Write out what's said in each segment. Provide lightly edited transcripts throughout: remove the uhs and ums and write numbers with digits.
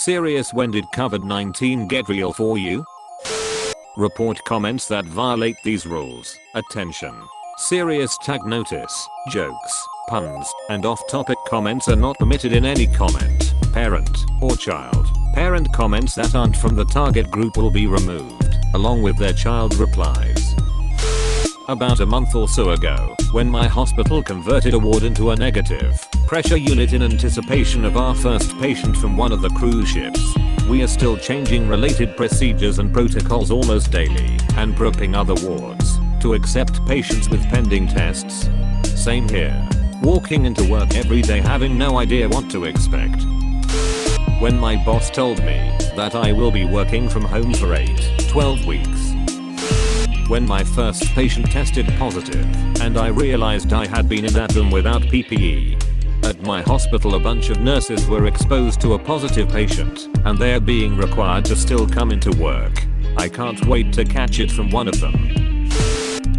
Serious, when did COVID-19 get real for you? Report comments that violate these rules. Attention. Serious tag notice. Jokes, puns, and off-topic comments are not permitted in any comment, parent, or child. Parent comments that aren't from the target group will be removed, along with their child replies. About a month or so ago, when my hospital converted a ward into a negative pressure unit in anticipation of our first patient from one of the cruise ships, we are still changing related procedures and protocols almost daily and prepping other wards to accept patients with pending tests. Same here. Walking into work every day having no idea what to expect. When my boss told me that I will be working from home for 12 weeks. When my first patient tested positive and I realized I had been in that room without PPE. At my hospital, a bunch of nurses were exposed to a positive patient and they are being required to still come into work. I can't wait to catch it from one of them.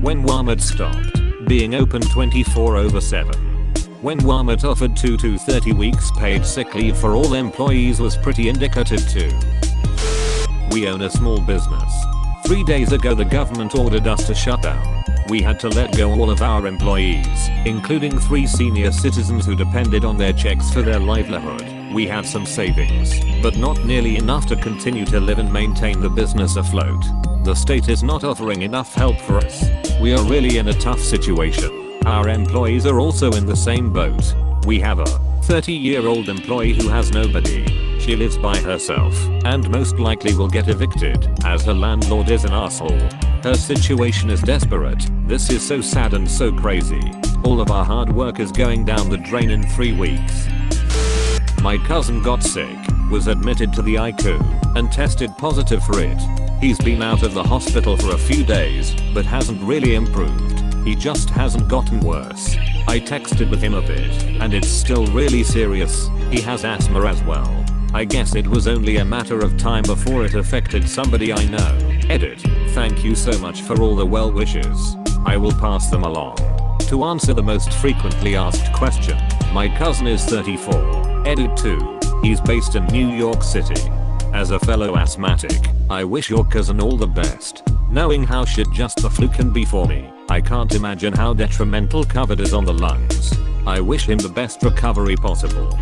When Walmart stopped being open 24/7. When Walmart offered 2 to 30 weeks paid sick leave for all employees was pretty indicative too. We own a small business. 3 days ago the government ordered us to shut down. We had to let go all of our employees, including 3 senior citizens who depended on their checks for their livelihood. We had some savings, but not nearly enough to continue to live and maintain the business afloat. The state is not offering enough help for us. We are really in a tough situation. Our employees are also in the same boat. We have a 30-year-old employee who has nobody. She lives by herself and most likely will get evicted as her landlord is an asshole. Her situation is desperate. This is so sad and so crazy. All of our hard work is going down the drain in 3 weeks. My cousin got sick, was admitted to the ICU, and tested positive for it. He's been out of the hospital for a few days, but hasn't really improved. He just hasn't gotten worse. I texted with him a bit, and it's still really serious. He has asthma as well. I guess it was only a matter of time before it affected somebody I know. Edit. Thank you so much for all the well wishes. I will pass them along. To answer the most frequently asked question, my cousin is 34. Edit 2. He's based in New York City. As a fellow asthmatic, I wish your cousin all the best. Knowing how shit just the flu can be for me, I can't imagine how detrimental COVID is on the lungs. I wish him the best recovery possible.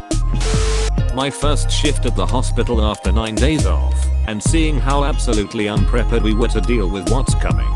My first shift at the hospital after 9 days off, and seeing how absolutely unprepared we were to deal with what's coming.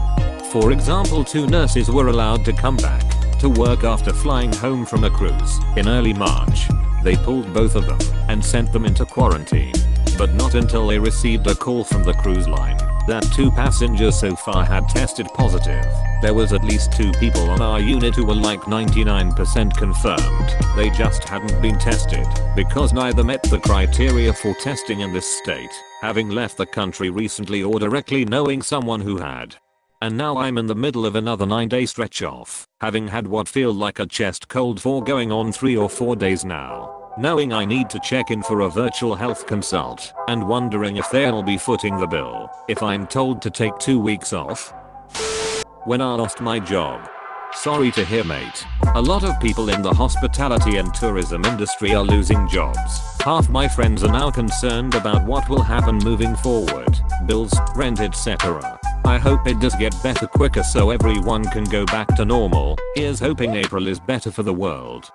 For example, 2 nurses were allowed to come back to work after flying home from a cruise in early March. They pulled both of them and sent them into quarantine, but not until they received a call from the cruise line that 2 passengers so far had tested positive. There was at least 2 people on our unit who were like 99% confirmed. They just hadn't been tested because neither met the criteria for testing in this state, having left the country recently or directly knowing someone who had. And now I'm in the middle of another 9-day stretch off, having had what feel like a chest cold for going on 3 or 4 days now. Knowing I need to check in for a virtual health consult and wondering if they'll be footing the bill if I'm told to take 2 weeks off. When I lost my job. Sorry to hear, mate. A lot of people in the hospitality and tourism industry are losing jobs. Half my friends are now concerned about what will happen moving forward. Bills, rent, etc. I hope it does get better quicker so everyone can go back to normal. Here's hoping April is better for the world.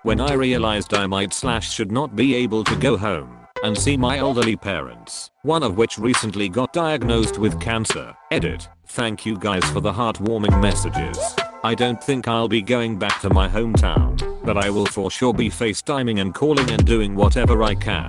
When I realized I might/should not be able to go home and see my elderly parents, one of which recently got diagnosed with cancer. Edit. Thank you guys for the heartwarming messages. I don't think I'll be going back to my hometown, but I will for sure be FaceTiming and calling and doing whatever I can.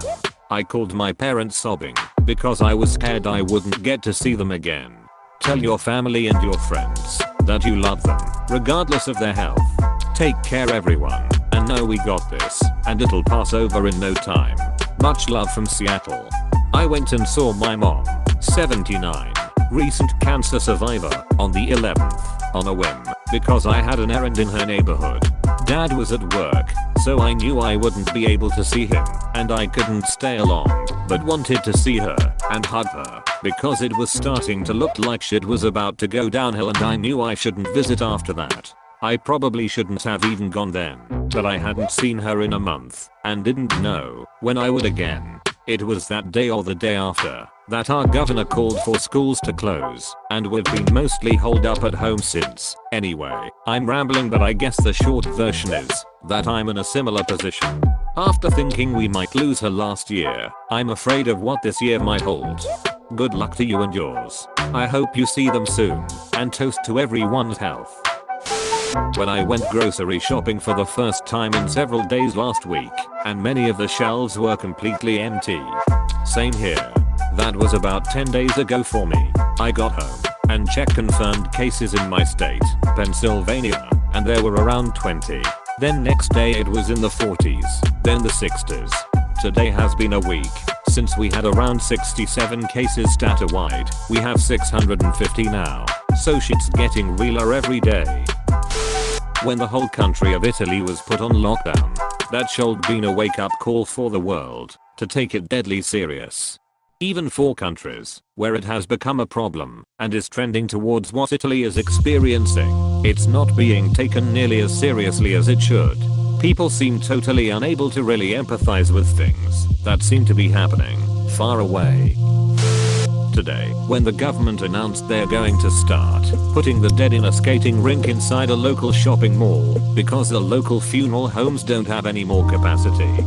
I called my parents sobbing because I was scared I wouldn't get to see them again. Tell your family and your friends that you love them, regardless of their health. Take care everyone, and know we got this, and it'll pass over in no time. Much love from Seattle. I went and saw my mom, 79, recent cancer survivor, on the 11th, on a whim, because I had an errand in her neighborhood. Dad was at work, so I knew I wouldn't be able to see him, and I couldn't stay along, but wanted to see her and hug her, because it was starting to look like shit was about to go downhill and I knew I shouldn't visit after that. I probably shouldn't have even gone then, but I hadn't seen her in a month and didn't know when I would again. It was that day or the day after that our governor called for schools to close, and we've been mostly holed up at home since. Anyway, I'm rambling, but I guess the short version is that I'm in a similar position. After thinking we might lose her last year, I'm afraid of what this year might hold. Good luck to you and yours. I hope you see them soon, and toast to everyone's health. When I went grocery shopping for the first time in several days last week, and many of the shelves were completely empty. Same here. That was about 10 days ago for me. I got home and checked confirmed cases in my state, Pennsylvania, and there were around 20. Then next day it was in the 40s, then the 60s. Today has been a week since we had around 67 cases statewide. We have 650 now, so shit's getting realer every day. When the whole country of Italy was put on lockdown, that should been a wake-up call for the world to take it deadly serious. Even for countries where it has become a problem and is trending towards what Italy is experiencing, it's not being taken nearly as seriously as it should. People seem totally unable to really empathize with things that seem to be happening far away. Today, when the government announced they're going to start putting the dead in a skating rink inside a local shopping mall because the local funeral homes don't have any more capacity.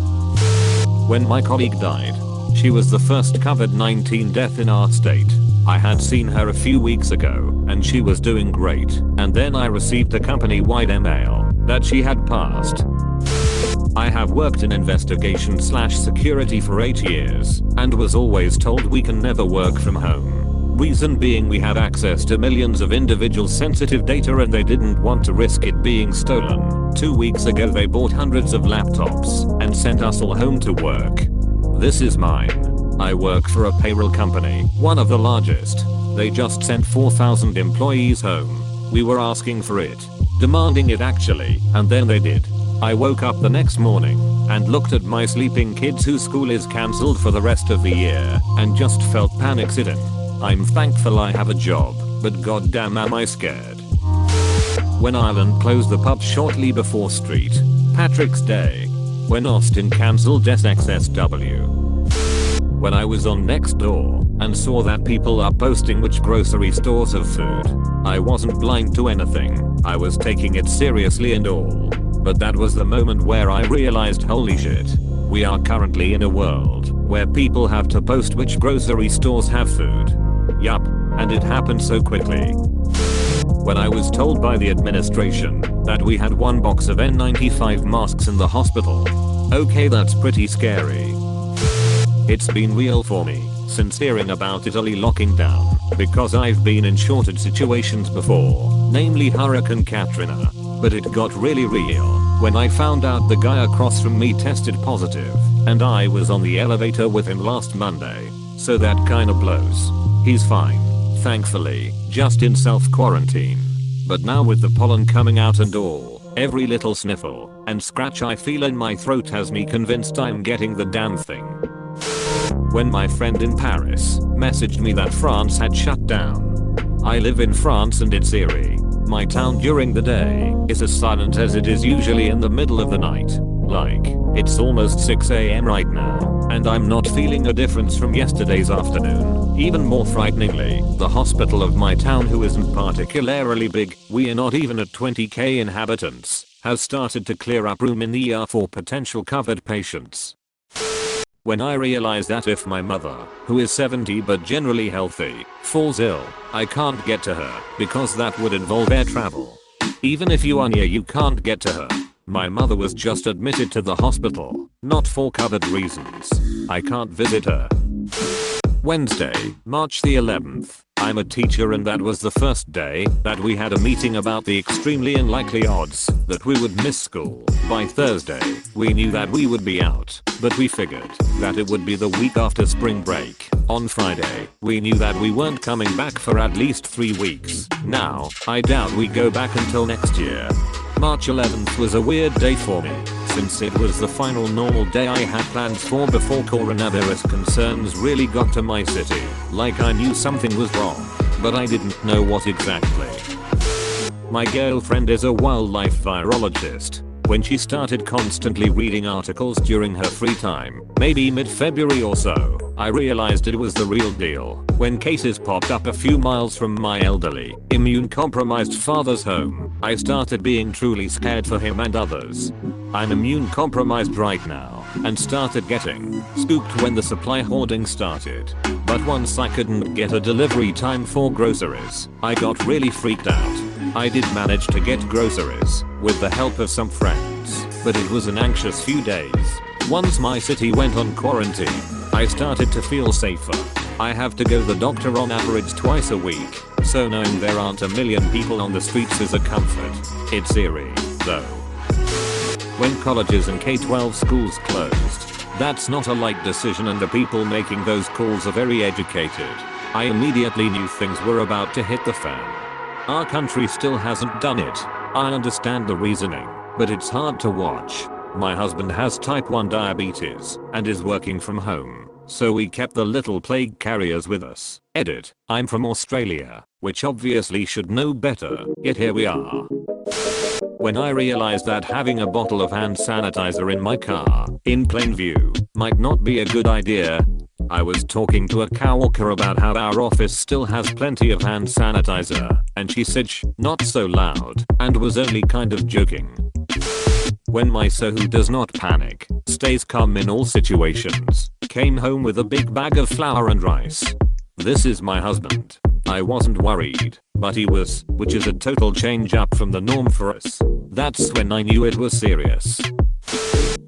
When my colleague died, she was the first COVID-19 death in our state. I had seen her a few weeks ago and she was doing great, and then I received a company-wide email that she had passed. I have worked in investigation/security for 8 years and was always told we can never work from home. Reason being we have access to millions of individual sensitive data and they didn't want to risk it being stolen. 2 weeks ago they bought hundreds of laptops and sent us all home to work. This is mine. I work for a payroll company, one of the largest. They just sent 4,000 employees home. We were asking for it, demanding it actually, and then they did. I woke up the next morning and looked at my sleeping kids whose school is cancelled for the rest of the year and just felt panic-ridden. I'm thankful I have a job, but goddamn am I scared. When Ireland closed the pubs shortly before St. Patrick's Day. When Austin cancelled SXSW. When I was on Nextdoor and saw that people are posting which grocery stores have food. I wasn't blind to anything. I was taking it seriously and all. But that was the moment where I realized, holy shit. We are currently in a world where people have to post which grocery stores have food. Yup, and it happened so quickly. When I was told by the administration that we had 1 box of N95 masks in the hospital. Okay, that's pretty scary. It's been real for me since hearing about Italy locking down, because I've been in shortage situations before, namely Hurricane Katrina. But it got really real when I found out the guy across from me tested positive, and I was on the elevator with him last Monday. So that kinda blows. He's fine, thankfully, just in self-quarantine. But now with the pollen coming out and all, every little sniffle and scratch I feel in my throat has me convinced I'm getting the damn thing. When my friend in Paris messaged me that France had shut down. I live in France and it's eerie. My town during the day is as silent as it is usually in the middle of the night. Like, it's almost 6 AM right now, and I'm not feeling a difference from yesterday's afternoon. Even more frighteningly, the hospital of my town, who isn't particularly big, we are not even at 20k inhabitants, has started to clear up room in the ER for potential COVID patients. When I realized that if my mother, who is 70 but generally healthy, falls ill, I can't get to her because that would involve air travel. Even if you are near, you can't get to her. My mother was just admitted to the hospital, not for COVID reasons. I can't visit her. Wednesday, March the 11th. I'm a teacher and that was the first day that we had a meeting about the extremely unlikely odds that we would miss school. By Thursday, we knew that we would be out, but we figured that it would be the week after spring break. On Friday, we knew that we weren't coming back for at least 3 weeks. Now, I doubt we go back until next year. March 11th was a weird day for me, since it was the final normal day I had plans for before coronavirus concerns really got to my city. Like I knew something was wrong, but I didn't know what exactly. My girlfriend is a wildlife virologist, when she started constantly reading articles during her free time, maybe mid-February or so. I realized it was the real deal when cases popped up a few miles from my elderly, immune-compromised father's home. I started being truly scared for him and others. I'm immune-compromised right now and started getting spooked when the supply hoarding started. But once I couldn't get a delivery time for groceries, I got really freaked out. I did manage to get groceries with the help of some friends, but it was an anxious few days. Once my city went on quarantine, I started to feel safer. I have to go to the doctor on average twice a week, so knowing there aren't a million people on the streets is a comfort. It's eerie, though. When colleges and K-12 schools closed, that's not a light decision, and the people making those calls are very educated. I immediately knew things were about to hit the fan. Our country still hasn't done it. I understand the reasoning, but it's hard to watch. My husband has type 1 diabetes and is working from home, so we kept the little plague carriers with us. Edit. I'm from Australia, which obviously should know better, yet here we are. When I realized that having a bottle of hand sanitizer in my car, in plain view, might not be a good idea, I was talking to a coworker about how our office still has plenty of hand sanitizer, and she said shh, not so loud, and was only kind of joking. When my so who does not panic, stays calm in all situations, came home with a big bag of flour and rice. This is my husband. I wasn't worried, but he was, which is a total change up from the norm for us. That's when I knew it was serious.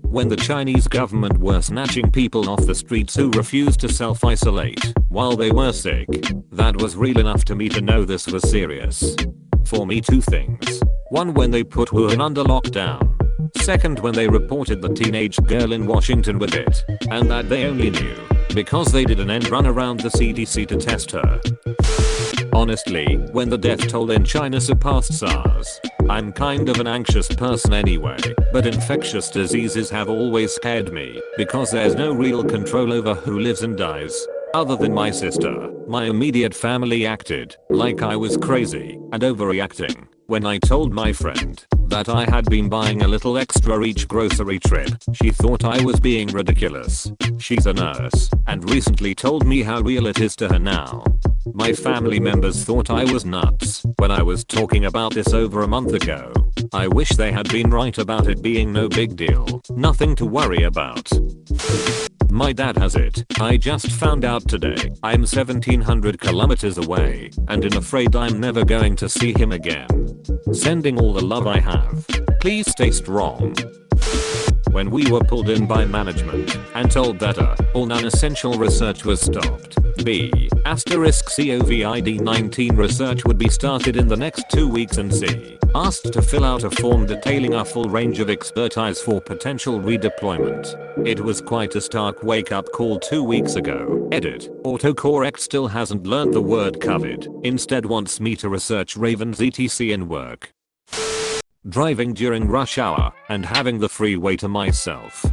When the Chinese government were snatching people off the streets who refused to self-isolate while they were sick, that was real enough to me to know this was serious. For me, two things. One, when they put Wuhan under lockdown. Second, when they reported the teenage girl in Washington with it, and that they only knew because they did an end run around the CDC to test her. Honestly, when the death toll in China surpassed SARS, I'm kind of an anxious person anyway, but infectious diseases have always scared me because there's no real control over who lives and dies. Other than my sister, my immediate family acted like I was crazy and overreacting when I told my friend that I had been buying a little extra each grocery trip. She thought I was being ridiculous. She's a nurse and recently told me how real it is to her now. My family members thought I was nuts when I was talking about this over a month ago. I wish they had been right about it being no big deal, nothing to worry about. My dad has it. I just found out today. I'm 1700 kilometers away and am afraid I'm never going to see him again. Sending all the love I have. Please stay strong. When we were pulled in by management and told that all non-essential research was stopped. COVID-19 research would be started in the next 2 weeks, and C. asked to fill out a form detailing our full range of expertise for potential redeployment. It was quite a stark wake-up call 2 weeks ago. Edit. Autocorrect still hasn't learned the word COVID, instead wants me to research Ravens etc in work. Driving during rush hour and having the freeway to myself.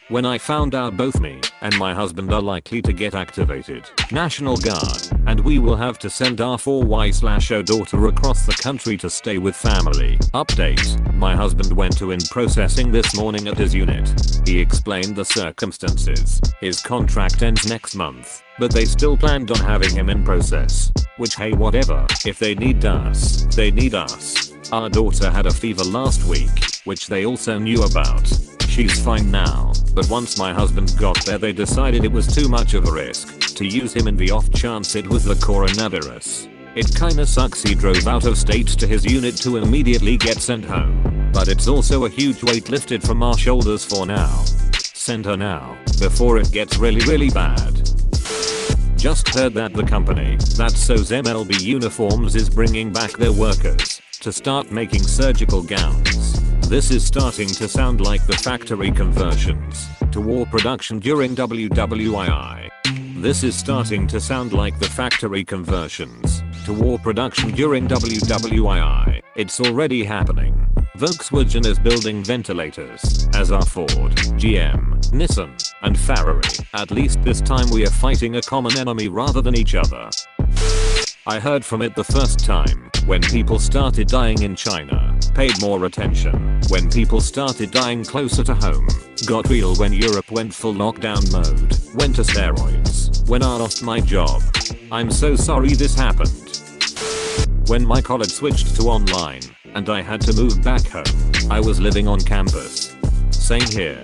When I found out both me and my husband are likely to get activated National Guard, and we will have to send our 4Y/0 daughter across the country to stay with family. Update. My husband went to in processing this morning at his unit. He explained the circumstances. His contract ends next month, but they still planned on having him in process. Which, hey, whatever. If they need us, they need us. Our daughter had a fever last week, which they also knew about. She's fine now, but once my husband got there they decided it was too much of a risk to use him in the off chance it was the coronavirus. It kinda sucks he drove out of state to his unit to immediately get sent home, but it's also a huge weight lifted from our shoulders for now. Send her now, before it gets really bad. Just heard that the company that sews MLB uniforms is bringing back their workers to start making surgical gowns. This is starting to sound like the factory conversions to war production during WWII. This is starting to sound like the factory conversions to war production during WWII. It's already happening. Volkswagen is building ventilators, as are Ford, GM, Nissan, and Ferrari. At least this time we are fighting a common enemy rather than each other. I heard from it the first time when people started dying in China, paid more attention when people started dying closer to home, got real when Europe went full lockdown mode, went to steroids, when I lost my job. I'm so sorry this happened. When my college switched to online and I had to move back home, I was living on campus. Same here.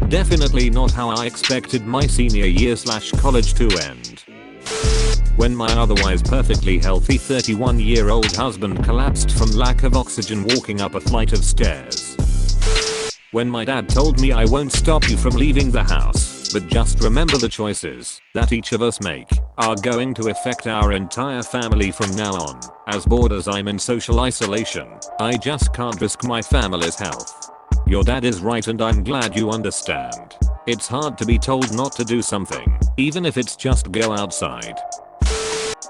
Definitely not how I expected my senior year/college to end. When my otherwise perfectly healthy 31-year-old husband collapsed from lack of oxygen walking up a flight of stairs. When my dad told me I won't stop you from leaving the house, but just remember the choices that each of us make are going to affect our entire family from now on. As bored as I'm in social isolation, I just can't risk my family's health. Your dad is right and I'm glad you understand. It's hard to be told not to do something, even if it's just go outside.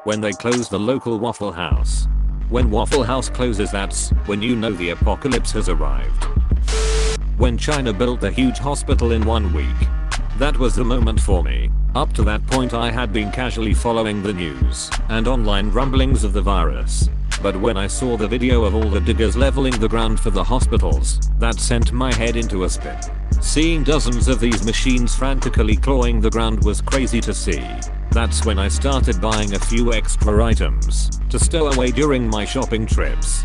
When they close the local Waffle House. When Waffle House closes, that's when you know the apocalypse has arrived. When China built the huge hospital in 1 week. That was the moment for me. Up to that point I had been casually following the news and online rumblings of the virus. But when I saw the video of all the diggers leveling the ground for the hospitals, that sent my head into a spin. Seeing dozens of these machines frantically clawing the ground was crazy to see. That's when I started buying a few extra items to stow away during my shopping trips.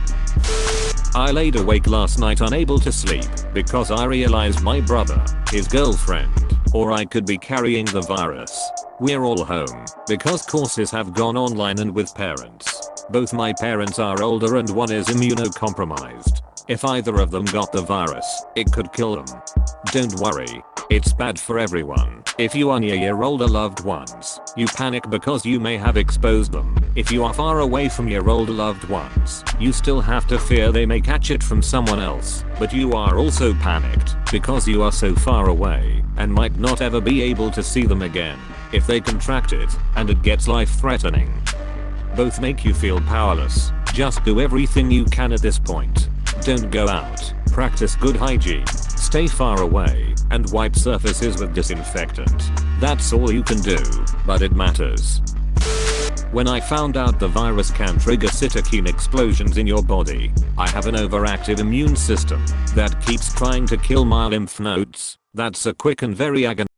I laid awake last night unable to sleep because I realized my brother, his girlfriend, or I could be carrying the virus. We're all home because courses have gone online and with parents. Both my parents are older and one is immunocompromised. If either of them got the virus, it could kill them. Don't worry, it's bad for everyone. If you are near your older loved ones, you panic because you may have exposed them. If you are far away from your older loved ones, you still have to fear they may catch it from someone else. But you are also panicked because you are so far away and might not ever be able to see them again if they contract it and it gets life-threatening. Both make you feel powerless. Just do everything you can at this point. Don't go out, practice good hygiene, stay far away, and wipe surfaces with disinfectant. That's all you can do, but it matters. When I found out the virus can trigger cytokine explosions in your body, I have an overactive immune system that keeps trying to kill my lymph nodes. That's a quick and very agonizing